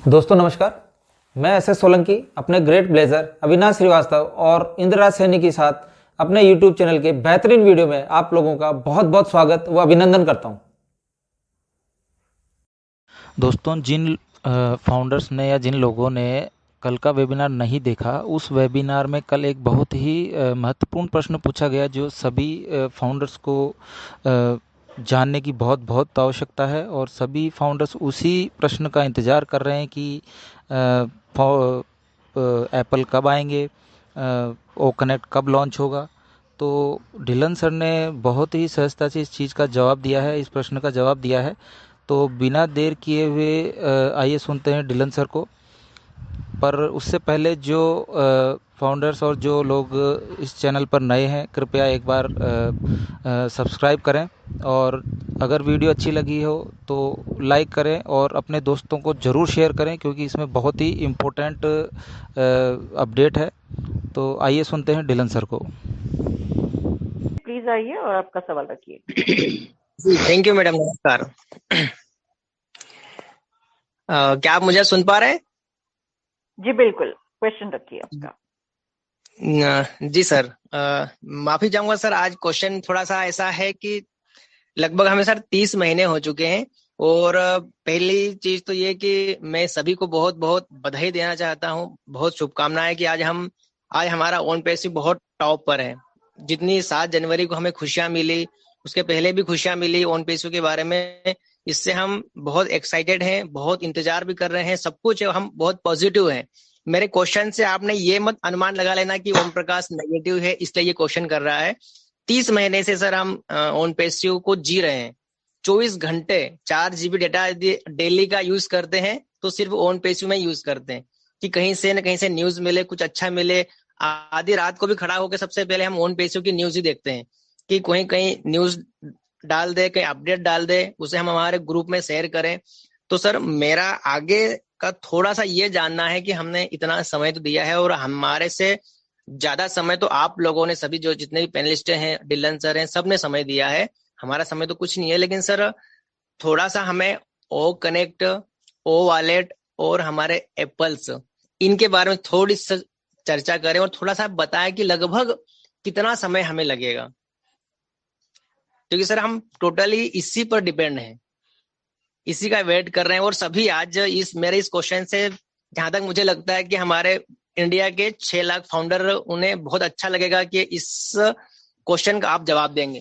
दोस्तों नमस्कार। मैं एस सोलंकी अपने ग्रेट ब्लेजर अविनाश श्रीवास्तव और इंद्रराज सैनी के साथ अपने यूट्यूब चैनल के बेहतरीन वीडियो में आप लोगों का बहुत बहुत स्वागत व अभिनंदन करता हूं। दोस्तों, जिन फाउंडर्स ने या जिन लोगों ने कल का वेबिनार नहीं देखा, उस वेबिनार में कल एक बहुत ही महत्वपूर्ण प्रश्न पूछा गया जो सभी फाउंडर्स को जानने की बहुत बहुत आवश्यकता है और सभी फाउंडर्स उसी प्रश्न का इंतज़ार कर रहे हैं कि एप्पल कब आएंगे, ओ कनेक्ट कब लॉन्च होगा। तो ढिलन सर ने बहुत ही सहजता से इस चीज़ का जवाब दिया है, इस प्रश्न का जवाब दिया है। तो बिना देर किए हुए आइए सुनते हैं ढिलन सर को। पर उससे पहले जो फाउंडर्स और जो लोग इस चैनल पर नए हैं, कृपया एक बार सब्सक्राइब करें और अगर वीडियो अच्छी लगी हो तो लाइक करें और अपने दोस्तों को ज़रूर शेयर करें, क्योंकि इसमें बहुत ही इम्पोर्टेंट अपडेट है। तो आइए सुनते हैं ढिलन सर को। प्लीज आइए और आपका सवाल रखिए। थैंक यू मैडम, नमस्कार। क्या आप मुझे सुन पा रहे हैं? जी बिल्कुल, क्वेश्चन रखिए आपका। जी सर, माफी चाहूंगा सर, आज क्वेश्चन थोड़ा सा ऐसा है कि लगभग हमें सर 30 महीने हो चुके हैं और पहली चीज तो ये कि मैं सभी को बहुत बहुत बधाई देना चाहता हूँ, बहुत शुभकामनाएं कि आज हमारा ओन पेज बहुत टॉप पर है। जितनी 7 जनवरी को हमें खुशियां मिली, उसके पहले भी खुशियां मिली ओन पेज के बारे में। इससे हम बहुत एक्साइटेड हैं, बहुत इंतजार भी कर रहे हैं, सब कुछ हम बहुत पॉजिटिव हैं। मेरे क्वेश्चन से आपने ये मत अनुमान लगा लेना कि ओम प्रकाश नेगेटिव है इसलिए ये क्वेश्चन कर रहा है। 30 महीने से सर हम ओन पैसिव को जी रहे हैं। 24 घंटे 4 GB डेटा डेली का यूज करते हैं, तो सिर्फ ओन पैसिव में यूज करते हैं कि कहीं से न कहीं से न्यूज मिले, कुछ अच्छा मिले। आधी रात को भी खड़ा होकर सबसे पहले हम ओन पैसिव की न्यूज ही देखते हैं कि कहीं कहीं न्यूज डाल दे, कहीं अपडेट डाल दे, उसे हम हमारे ग्रुप में शेयर करें। तो सर मेरा आगे का थोड़ा सा ये जानना है कि हमने इतना समय तो दिया है और हमारे से ज्यादा समय तो आप लोगों ने, सभी जो जितने भी पैनलिस्ट हैं, डिलन सर हैं, सबने समय दिया है। हमारा समय तो कुछ नहीं है, लेकिन सर थोड़ा सा हमें ओ कनेक्ट, ओ वॉलेट और हमारे एप्पल्स, इनके बारे में थोड़ी सी चर्चा करें और थोड़ा सा बताएं कि लगभग कितना समय हमें लगेगा, क्योंकि सर हम टोटली इसी पर डिपेंड हैं, इसी का वेट कर रहे हैं। और सभी आज मेरे इस क्वेश्चन से जहां तक मुझे लगता है कि हमारे इंडिया के 6 लाख फाउंडर, उन्हें बहुत अच्छा लगेगा कि इस क्वेश्चन का आप जवाब देंगे।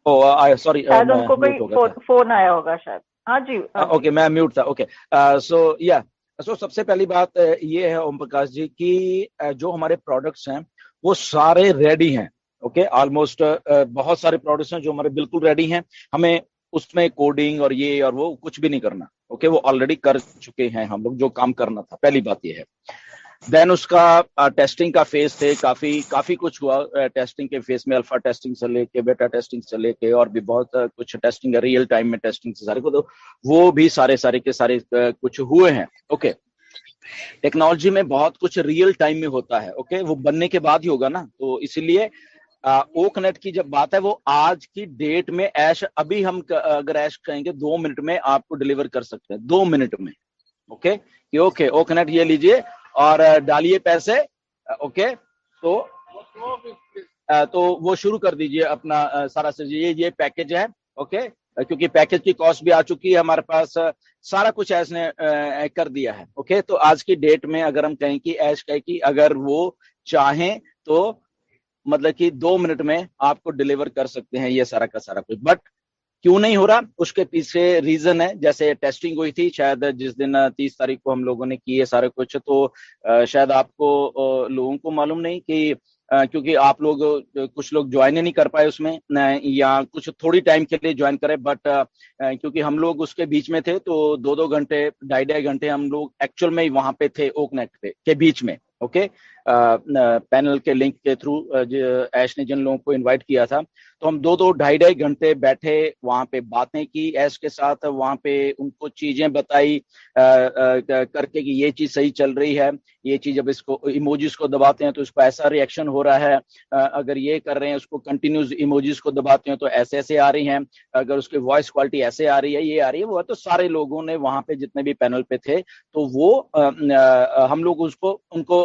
सॉरी, शायद उनको कोई फोन आया होगा शायद। हाँ जी, ओके, मैं म्यूट था। ओके, सो सबसे पहली बात ये है ओम प्रकाश जी कि जो हमारे प्रोडक्ट्स हैं वो सारे रेडी हैं। ओके, ऑलमोस्ट बहुत सारे प्रोडक्ट्स हैं जो हमारे बिल्कुल रेडी हैं। हमें उसमें कोडिंग और ये और वो कुछ भी नहीं करना। ओके, वो ऑलरेडी कर चुके हैं हम लोग जो काम करना था। पहली बात ये है। देन उसका टेस्टिंग का फेज थे, काफी कुछ हुआ टेस्टिंग के फेज में, अल्फा टेस्टिंग से लेके बेटा टेस्टिंग से लेके और भी बहुत कुछ टेस्टिंग है, रियल टाइम में टेस्टिंग से सारे को, तो वो भी सारे के सारे कुछ हुए हैं। ओके, टेक्नोलॉजी में बहुत कुछ रियल टाइम में होता है। ओके, वो बनने के बाद ही होगा ना, तो इसीलिए ओकनेट की जब बात है वो आज की डेट में ऐश, अभी हम अगर ऐश कहेंगे 2 मिनट में आपको डिलीवर कर सकते हैं, 2 मिनट में। ओके, कि ओके ओकनेट ये लीजिए और डालिए पैसे। ओके, तो वो शुरू कर दीजिए अपना सारा से, ये पैकेज है। ओके, क्योंकि पैकेज की कॉस्ट भी आ चुकी है हमारे पास, सारा कुछ ऐश ने कर दिया है। ओके, तो आज की डेट में अगर हम कहें कि ऐश कहे कि अगर वो चाहें तो मतलब कि 2 मिनट में आपको डिलीवर कर सकते हैं ये सारा का सारा कुछ। बट क्यों नहीं हो रहा, उसके पीछे रीजन है। जैसे टेस्टिंग हुई थी शायद जिस दिन 30 तारीख को हम लोगों ने किए सारे कुछ, तो शायद आपको लोगों को मालूम नहीं कि क्योंकि आप लोग कुछ लोग ज्वाइन नहीं कर पाए उसमें, या कुछ थोड़ी टाइम के लिए ज्वाइन करे। बट क्योंकि हम लोग उसके बीच में थे तो 2-2 घंटे, 2.5 घंटे हम लोग एक्चुअल में वहां पे थे, ओकनेट पे के बीच में। ओके, पैनल के लिंक के थ्रू ऐश ने जिन लोगों को इनवाइट किया था, तो हम 2-2 ढाई घंटे बैठे, वहां पे बातें की ऐश के साथ, वहां पे उनको चीजें बताई करके कि ये चीज सही चल रही है, ये चीज अब इसको इमोजीज को दबाते हैं तो इसको ऐसा रिएक्शन हो रहा है, अगर ये कर रहे हैं उसको कंटिन्यूस इमोजीज को दबाते हैं तो ऐसे ऐसे आ रही हैं, अगर उसकी वॉइस क्वालिटी ऐसे आ रही है, ये आ रही है, वो है। तो सारे लोगों ने वहां पे जितने भी पैनल पे थे, तो वो हम लोग उनको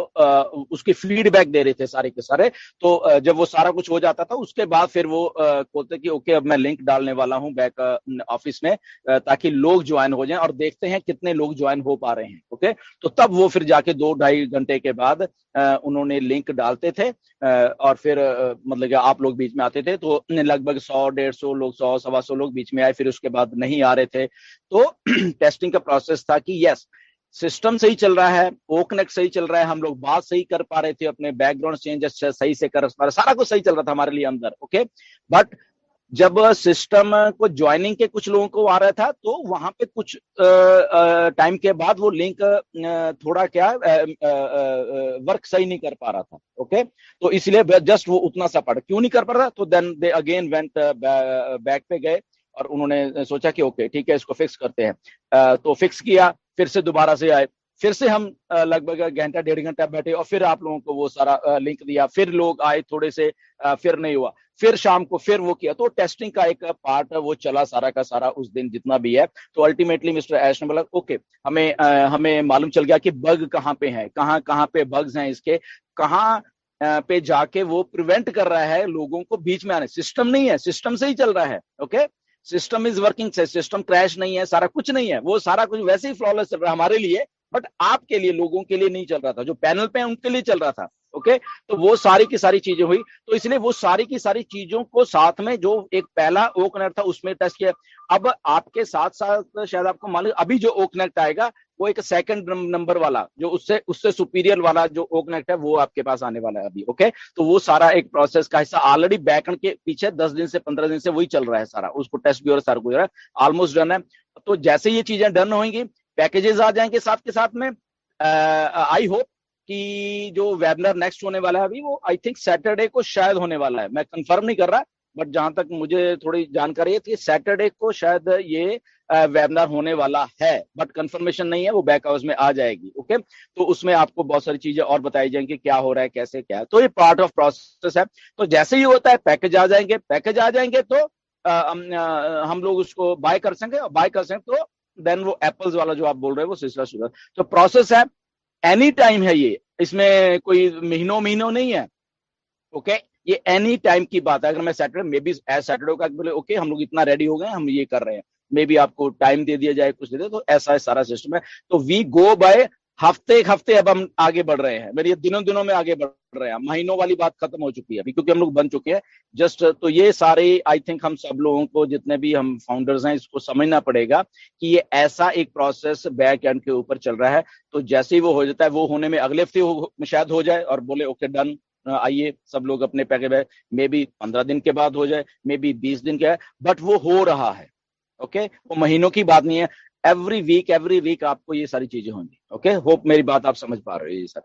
उसकी फीडबैक दे रहे थे सारे के सारे। तो जब वो सारा कुछ हो जाता था उसके बाद फिर वो बोलते कि ओके अब मैं लिंक डालने वाला हूँ बैक ऑफिस में, ताकि लोग ज्वाइन हो जाएं और देखते हैं कितने लोग ज्वाइन हो पा रहे हैं। ओके, तो तब वो फिर जाके 2-2.5 घंटे के बाद उन्होंने लिंक डालते थे, और फिर मतलब कि आप लोग बीच में आते थे, तो लगभग 100-150 लोग, 100-125 लोग बीच में आए, फिर उसके बाद नहीं आ रहे थे। तो टेस्टिंग का प्रोसेस था कि यस, सिस्टम सही चल रहा है, ओकनेक्ट सही चल रहा है, हम लोग बात सही कर पा रहे थे, अपने बैकग्राउंड चेंजेस सही से कर पा रहे, सारा कुछ सही चल रहा था हमारे लिए अंदर। ओके, बट जब सिस्टम को ज्वाइनिंग के कुछ लोगों को आ रहा था, तो वहां पे कुछ टाइम के बाद वो लिंक थोड़ा क्या वर्क सही नहीं कर पा रहा था। ओके, तो इसलिए जस्ट वो उतना सा पढ़ क्यों नहीं कर पा रहा, तो then they again went back पे गए और उन्होंने सोचा कि ओके ठीक है इसको फिक्स करते हैं। तो फिक्स किया, फिर से दोबारा से आए, फिर से हम लगभग घंटा 1.5 घंटा बैठे और फिर आप लोगों को वो सारा लिंक दिया, फिर लोग आए थोड़े से, फिर नहीं हुआ, फिर शाम को फिर वो किया। तो टेस्टिंग का एक पार्ट वो चला सारा का सारा उस दिन जितना भी है। तो अल्टीमेटली मिस्टर ऐश ने बोला ओके, हमें मालूम चल गया कि बग कहाँ पे है, कहाँ कहाँ पे बग्स हैं इसके, कहाँ पे जाके वो प्रिवेंट कर रहा है लोगों को बीच में आने। सिस्टम नहीं है, सिस्टम से ही चल रहा है। Okay, system is working, system crash नहीं है, सारा कुछ नहीं है, वो सारा कुछ वैसे ही फ्लॉलेस चल रहा है हमारे लिए, बट आपके लिए, लोगों के लिए नहीं चल रहा था, जो पैनल पे है उनके लिए चल रहा था। ओके, तो वो सारी की सारी चीजें हुई। तो इसलिए वो सारी की सारी चीजों को साथ में, जो एक पहला ओकनेक्ट था उसमें टेस्ट किया। अब आपके साथ साथ शायद आपको मालूम, अभी जो ओकनेक्ट आएगा वो एक सेकंड नंबर वाला, जो उससे उससे सुपीरियर वाला जो ओकनेक्ट है वो आपके पास आने वाला है अभी। ओके, तो वो सारा एक प्रोसेस का हिस्सा ऑलरेडी बैकएंड के पीछे 10 दिन से 15 दिन से वही चल रहा है सारा, उसको टेस्ट भी और सारा कुछ ऑलमोस्ट डन है। तो जैसे ये चीजें डन होंगी, पैकेजेस आ जाएंगे साथ के साथ में। आई होप कि जो वेबिनार नेक्स्ट होने वाला है अभी, वो आई थिंक सैटरडे को शायद होने वाला है, मैं कंफर्म नहीं कर रहा, बट जहां तक मुझे थोड़ी जानकारी है कि सैटरडे को शायद ये वेबिनार होने वाला है, बट कंफर्मेशन नहीं है, वो बैक हाउस में आ जाएगी। ओके, तो उसमें आपको बहुत सारी चीजें और बताई जाएंगी, क्या हो रहा है, कैसे क्या है। तो ये पार्ट ऑफ प्रोसेस है। तो जैसे ही होता है पैकेज आ जाएंगे, पैकेज आ जाएंगे तो हम लोग उसको बाय कर सकेंगे, और बाय कर सकें तो देन वो एप्पल्स वाला जो आप बोल रहे हैं वो सिलसिला शुरू। तो प्रोसेस है, एनी टाइम है ये, इसमें कोई महीनों महीनों नहीं है। ओके, ये एनी टाइम की बात है। अगर मैं Saturday, maybe as Saturday का बोले ओके हम लोग इतना रेडी हो गए, हम ये कर रहे हैं, मे बी आपको टाइम दे दिया जाए, कुछ दे दे, तो ऐसा है सारा सिस्टम है। तो वी गो बाय हफ्ते अब हम आगे बढ़ रहे हैं, मेरी दिनों में आगे बढ़ रहे हैं, महीनों वाली बात खत्म हो चुकी है अभी, क्योंकि हम लोग बन चुके हैं जस्ट। तो ये सारे आई थिंक हम सब लोगों को, जितने भी हम फाउंडर्स हैं, इसको समझना पड़ेगा कि ये ऐसा एक प्रोसेस बैक एंड के ऊपर चल रहा है। तो जैसे ही वो हो जाता है, वो होने में अगले हफ्ते शायद हो जाए और बोले ओके डन, आइए सब लोग अपने पैकेज में, मे बी 15 दिन के बाद हो जाए, मे बी 20 दिन के, बट वो हो रहा है। ओके, वो महीनों की बात नहीं है, एवरी वीक आपको ये सारी चीजें होंगी। ओके, होप मेरी बात आप समझ पा रहे हो ये सर।